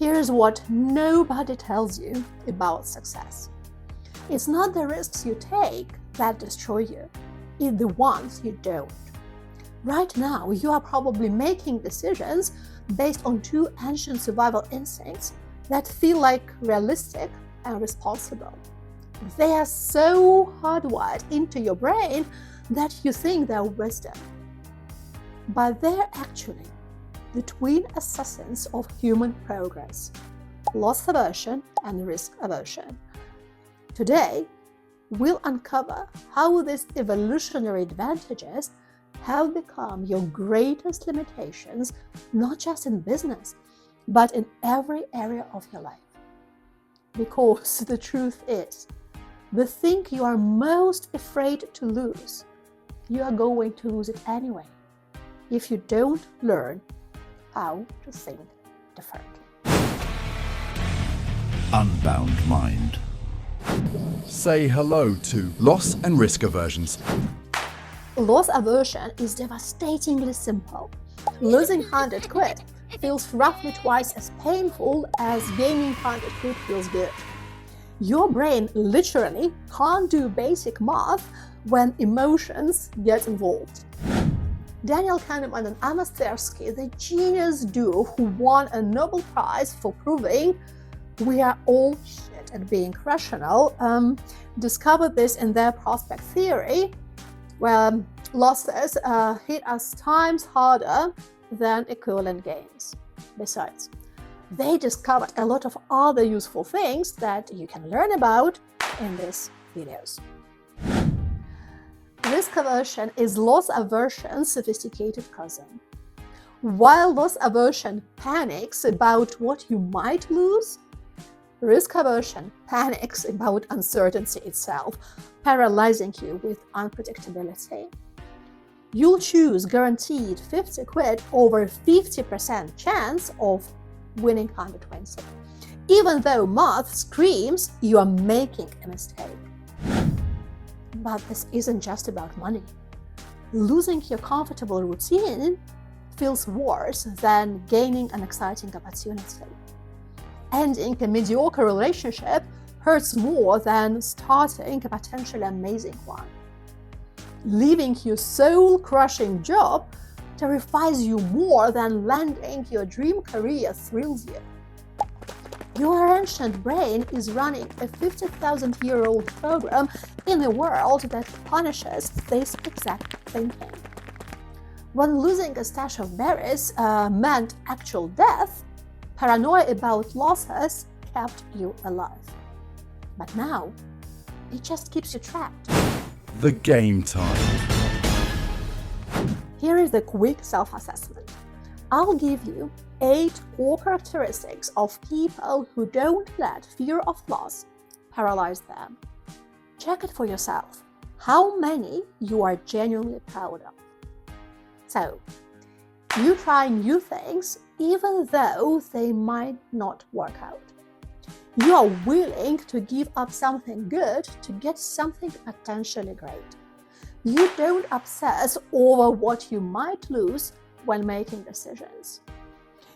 Here's what nobody tells you about success. It's not the risks you take that destroy you, it's the ones you don't. Right now, you are probably making decisions based on two ancient survival instincts that feel like realistic and responsible. They are so hardwired into your brain that you think they're wisdom. But they're actually the twin assassins of human progress: loss aversion and risk aversion. Today, we'll uncover how these evolutionary advantages have become your greatest limitations, not just in business, but in every area of your life. Because the truth is, the thing you are most afraid to lose, you are going to lose it anyway, if you don't learn how to think differently. Unbound Mind. Say hello to loss and risk aversions. Loss aversion is devastatingly simple. Losing 100 quid feels roughly twice as painful as gaining 100 quid feels good. Your brain literally can't do basic math when emotions get involved. Daniel Kahneman and Tversky, the genius duo who won a Nobel Prize for proving we are all shit at being rational, discovered this in their prospect theory, where losses hit us times harder than equivalent gains. Besides, they discovered a lot of other useful things that you can learn about in these videos. Risk aversion is loss aversion's sophisticated cousin. While loss aversion panics about what you might lose, risk aversion panics about uncertainty itself, paralyzing you with unpredictability. You'll choose guaranteed 50 quid over 50% chance of winning 120, even though math screams you are making a mistake. But this isn't just about money. Losing your comfortable routine feels worse than gaining an exciting opportunity. Ending a mediocre relationship hurts more than starting a potentially amazing one. Leaving your soul-crushing job terrifies you more than landing your dream career thrills you. Your ancient brain is running a 50,000-year-old program in a world that punishes this exact thinking. When losing a stash of berries meant actual death, paranoia about losses kept you alive. But now, it just keeps you trapped. The game time. Here is the quick self-assessment. I'll give you 8 core characteristics of people who don't let fear of loss paralyze them. Check it for yourself, how many you are genuinely proud of. So, you try new things even though they might not work out. You are willing to give up something good to get something potentially great. You don't obsess over what you might lose when making decisions.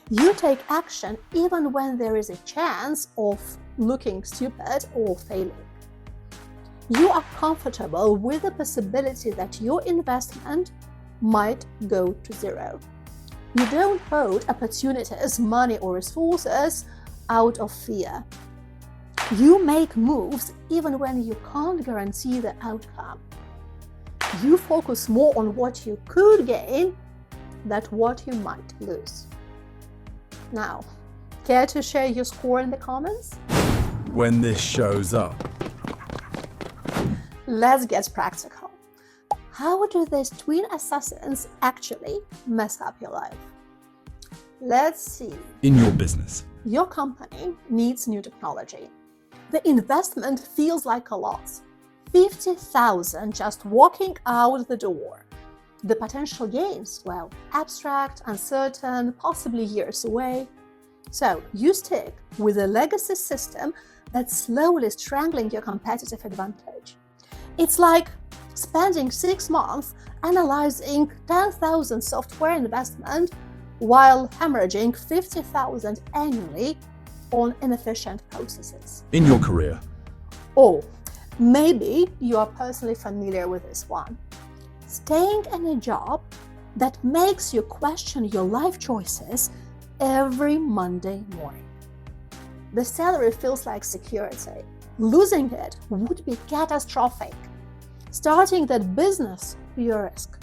You take action even when there is a chance of looking stupid or failing. You are comfortable with the possibility that your investment might go to zero. You don't hold opportunities, money, or resources out of fear. You make moves even when you can't guarantee the outcome. You focus more on what you could gain than what you might lose. Now, care to share your score in the comments? When this shows up. Let's get practical. How do these twin assassins actually mess up your life? Let's see. In your business. Your company needs new technology. The investment feels like a loss. 50,000 just walking out the door. The potential gains, well, abstract, uncertain, possibly years away. So you stick with a legacy system that's slowly strangling your competitive advantage. It's like spending 6 months analyzing 10,000 software investment while hemorrhaging 50,000 annually on inefficient processes. In your career, Or maybe you are personally familiar with this one. Staying in a job that makes you question your life choices every Monday morning. The salary feels like security. Losing it would be catastrophic. Starting that business be a risk.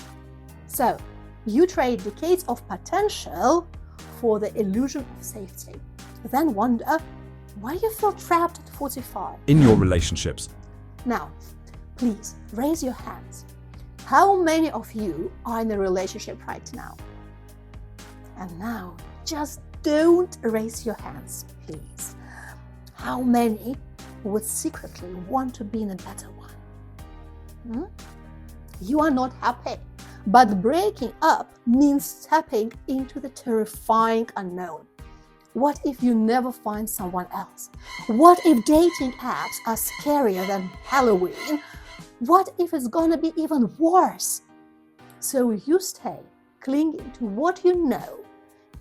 So, you trade decades of potential for the illusion of safety. Then wonder why you feel trapped at 45. in your relationships, Now, please raise your hands. How many of you are in a relationship right now? And now, just don't raise your hands, please. How many would secretly want to be in a better one? You are not happy, but breaking up means stepping into the terrifying unknown. What if you never find someone else? What if dating apps are scarier than Halloween? What if it's gonna be even worse? So you stay clinging to what you know,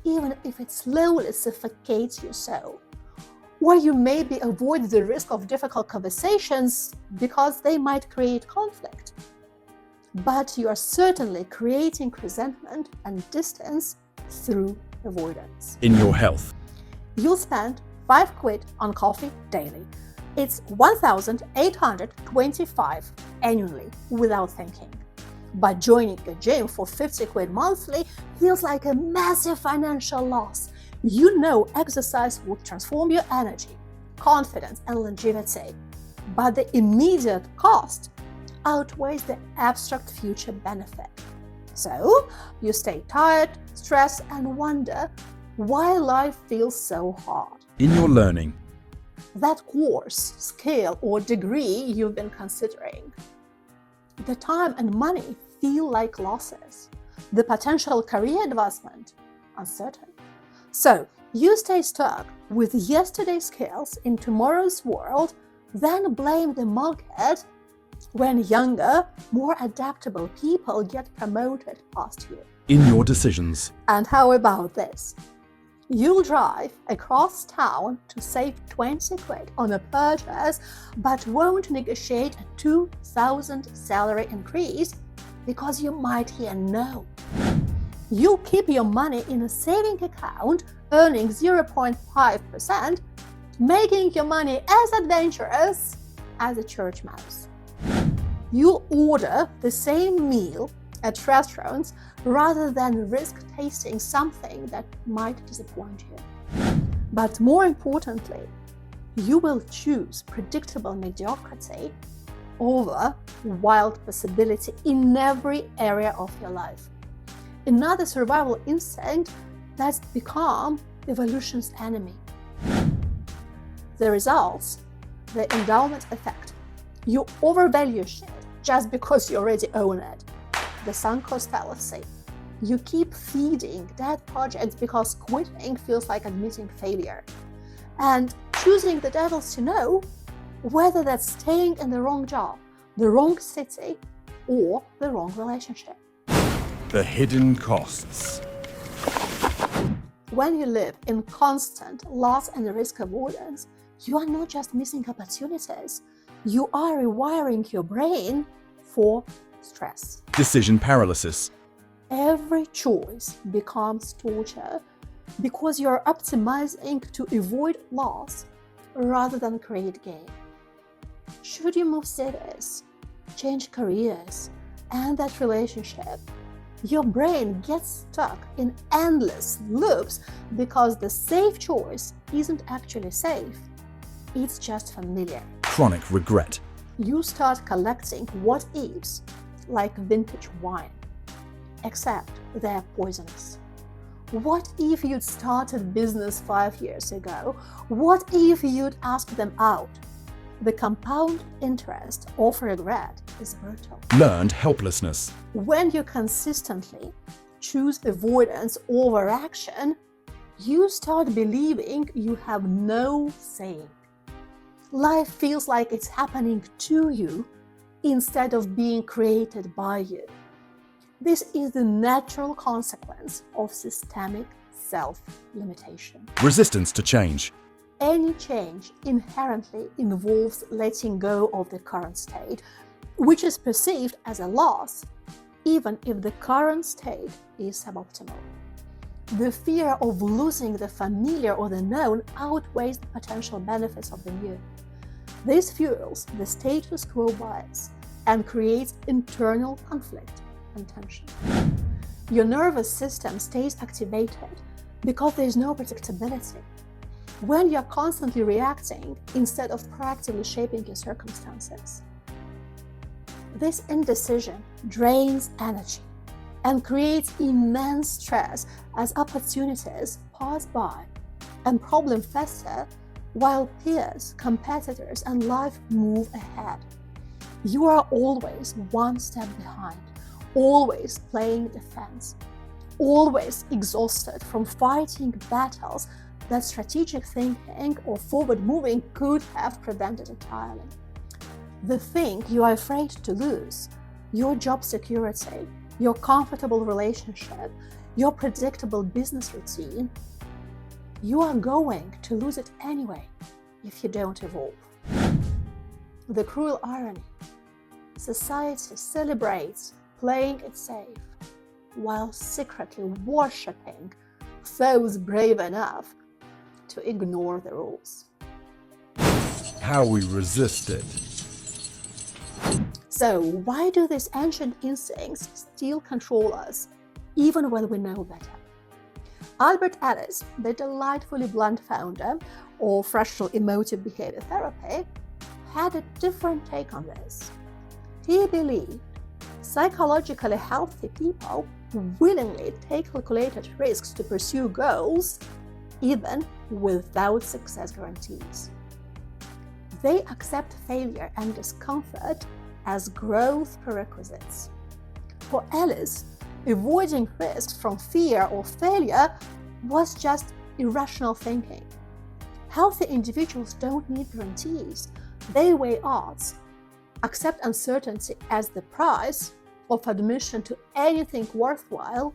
even if it slowly suffocates your soul. Or you maybe avoid the risk of difficult conversations because they might create conflict. But you are certainly creating resentment and distance through avoidance. in your health, You'll spend £5 on coffee daily. It's 1,825 annually without thinking. But joining a gym for £50 monthly feels like a massive financial loss. You know exercise will transform your energy, confidence, and longevity. But the immediate cost outweighs the abstract future benefit. So you stay tired, stressed, and wonder why life feels so hard. in your learning, That course, skill, or degree you've been considering. The time and money feel like losses. The potential career advancement, uncertain. So you stay stuck with yesterday's skills in tomorrow's world, then blame the market when younger, more adaptable people get promoted past you. in your decisions, And how about this? You'll drive across town to save £20 on a purchase, but won't negotiate a 2,000 salary increase because you might hear no. You'll keep your money in a saving account, earning 0.5%, making your money as adventurous as a church mouse. You'll order the same meal at restaurants rather than risk tasting something that might disappoint you. But more importantly, you will choose predictable mediocrity over wild possibility in every area of your life. Another survival instinct that's become evolution's enemy. The results, the endowment effect. You overvalue shit just because you already own it. The sunk cost fallacy. You keep feeding dead projects because quitting feels like admitting failure. And choosing the devils to know whether that's staying in the wrong job, the wrong city, or the wrong relationship. the hidden costs, When you live in constant loss and risk avoidance, you are not just missing opportunities, you are rewiring your brain for stress. decision paralysis, Every choice becomes torture because you're optimizing to avoid loss rather than create gain. Should you move cities, change careers, end that relationship, your brain gets stuck in endless loops because the safe choice isn't actually safe. It's just familiar. chronic regret, You start collecting what-ifs like vintage wine, except they're poisonous. What if you'd started business 5 years ago? What if you'd asked them out? The compound interest of regret is brutal. learned helplessness, When you consistently choose avoidance over action, you start believing you have no saying. Life feels like it's happening to you instead of being created by you. This is the natural consequence of systemic self-limitation. resistance to change, any change inherently involves letting go of the current state, which is perceived as a loss, even if the current state is suboptimal. The fear of losing the familiar or the known outweighs the potential benefits of the new. This fuels the status quo bias and creates internal conflict and tension. Your nervous system stays activated because there is no predictability. When you're constantly reacting instead of proactively shaping your circumstances. This indecision drains energy and creates immense stress as opportunities pass by and problems fester while peers, competitors, and life move ahead. You are always one step behind, always playing defense, always exhausted from fighting battles that strategic thinking or forward moving could have prevented entirely. The thing you are afraid to lose, your job security, your comfortable relationship, your predictable business routine, you are going to lose it anyway if you don't evolve. The cruel irony: society celebrates playing it safe while secretly worshipping those brave enough to ignore the rules. How we resist it. So why do these ancient instincts still control us, even when we know better? Albert Ellis, the delightfully blunt founder of rational emotive behavior therapy, had a different take on this. He believed psychologically healthy people willingly take calculated risks to pursue goals, even without success guarantees. They accept failure and discomfort as growth prerequisites. For Ellis, avoiding risks from fear or failure was just irrational thinking. Healthy individuals don't need guarantees. They weigh odds, accept uncertainty as the price of admission to anything worthwhile,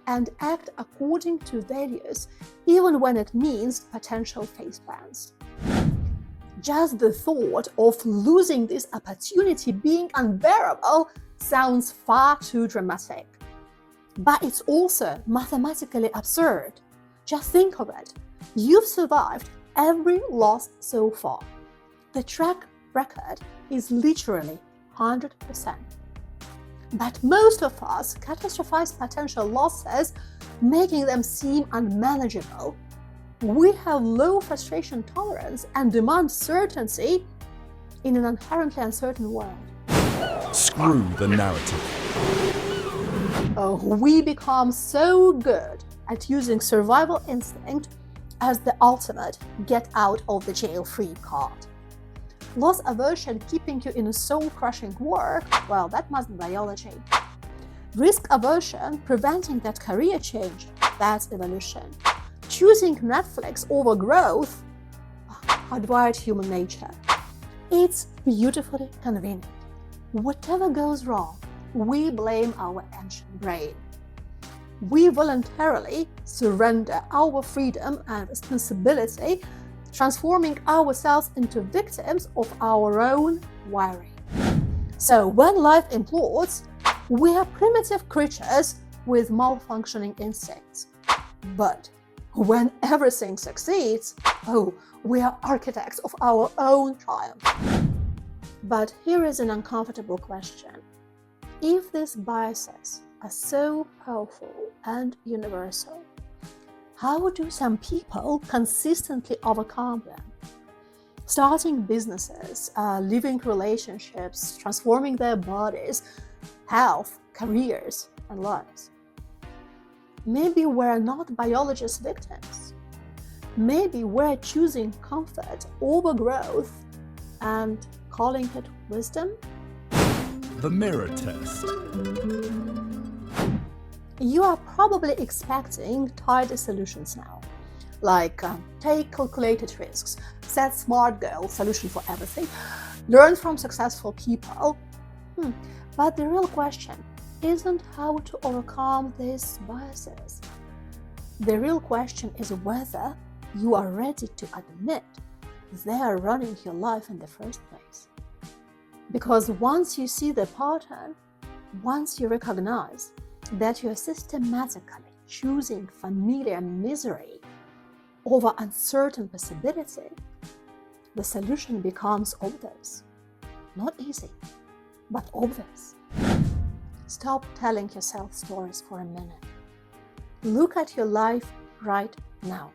and act according to values even when it means potential facepalms. Just the thought of losing this opportunity being unbearable sounds far too dramatic. But it's also mathematically absurd. Just think of it. You've survived every loss so far. The track record is literally 100%. But most of us catastrophize potential losses, making them seem unmanageable. We have low frustration tolerance and demand certainty in an inherently uncertain world. Screw the narrative. We become so good at using survival instinct as the ultimate get out of the jail free card. Loss aversion keeping you in a soul-crushing work, well, that must be biology. Risk aversion preventing that career change, that's evolution. Choosing Netflix over growth, hardwired human nature. It's beautifully convenient. Whatever goes wrong, we blame our ancient brain. We voluntarily surrender our freedom and responsibility, transforming ourselves into victims of our own wiring. So when life implodes, we are primitive creatures with malfunctioning instincts. But when everything succeeds, we are architects of our own triumph. But here is an uncomfortable question. If these biases are so powerful and universal, how do some people consistently overcome them? Starting businesses, living relationships, transforming their bodies, health, careers, and lives. Maybe we're not biologists' victims. Maybe we're choosing comfort over growth and calling it wisdom? The mirror test. You are probably expecting tidy solutions now, like take calculated risks, set smart goals, solution for everything, learn from successful people. But the real question isn't how to overcome these biases. The real question is whether you are ready to admit they are running your life in the first place. Because once you see the pattern, once you recognize that you are systematically choosing familiar misery over uncertain possibility, the solution becomes obvious. Not easy, but obvious. Stop telling yourself stories for a minute. Look at your life right now.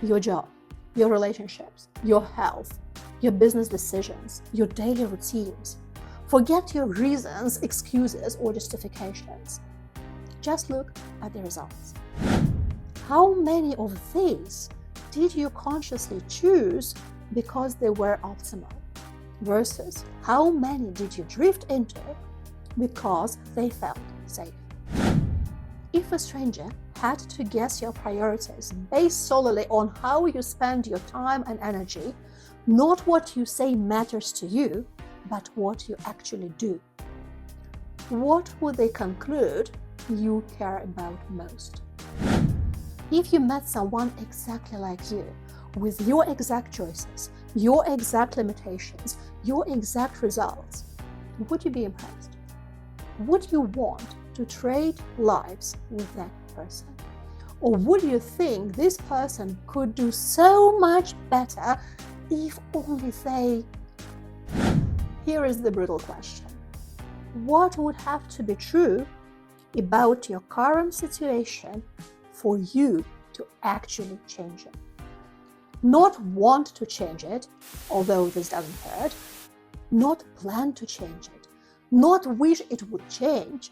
Your job, your relationships, your health, your business decisions, your daily routines. Forget your reasons, excuses, or justifications. Just look at the results. How many of these did you consciously choose because they were optimal? Versus how many did you drift into because they felt safe? If a stranger had to guess your priorities based solely on how you spend your time and energy, not what you say matters to you, but what you actually do, what would they conclude you care about most? If you met someone exactly like you, with your exact choices, your exact limitations, your exact results, would you be impressed? Would you want to trade lives with that person? Or would you think this person could do so much better if only they... Here is the brutal question. What would have to be true about your current situation for you to actually change it? Not want to change it, although this doesn't hurt. Not plan to change it. Not wish it would change.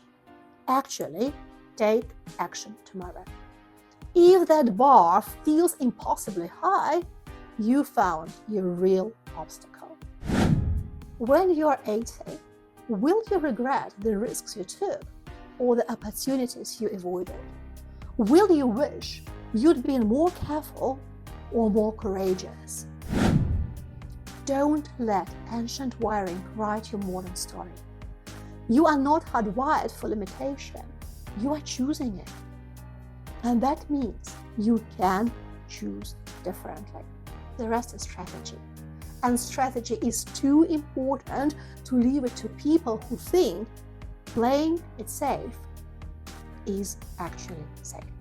Actually, take action tomorrow. If that bar feels impossibly high, you found your real obstacle. When you're 80, will you regret the risks you took or the opportunities you avoided? Will you wish you'd been more careful or more courageous? Don't let ancient wiring write your modern story. You are not hardwired for limitation. You are choosing it. And that means you can choose differently. The rest is strategy. And strategy is too important to leave it to people who think playing it safe is actually safe.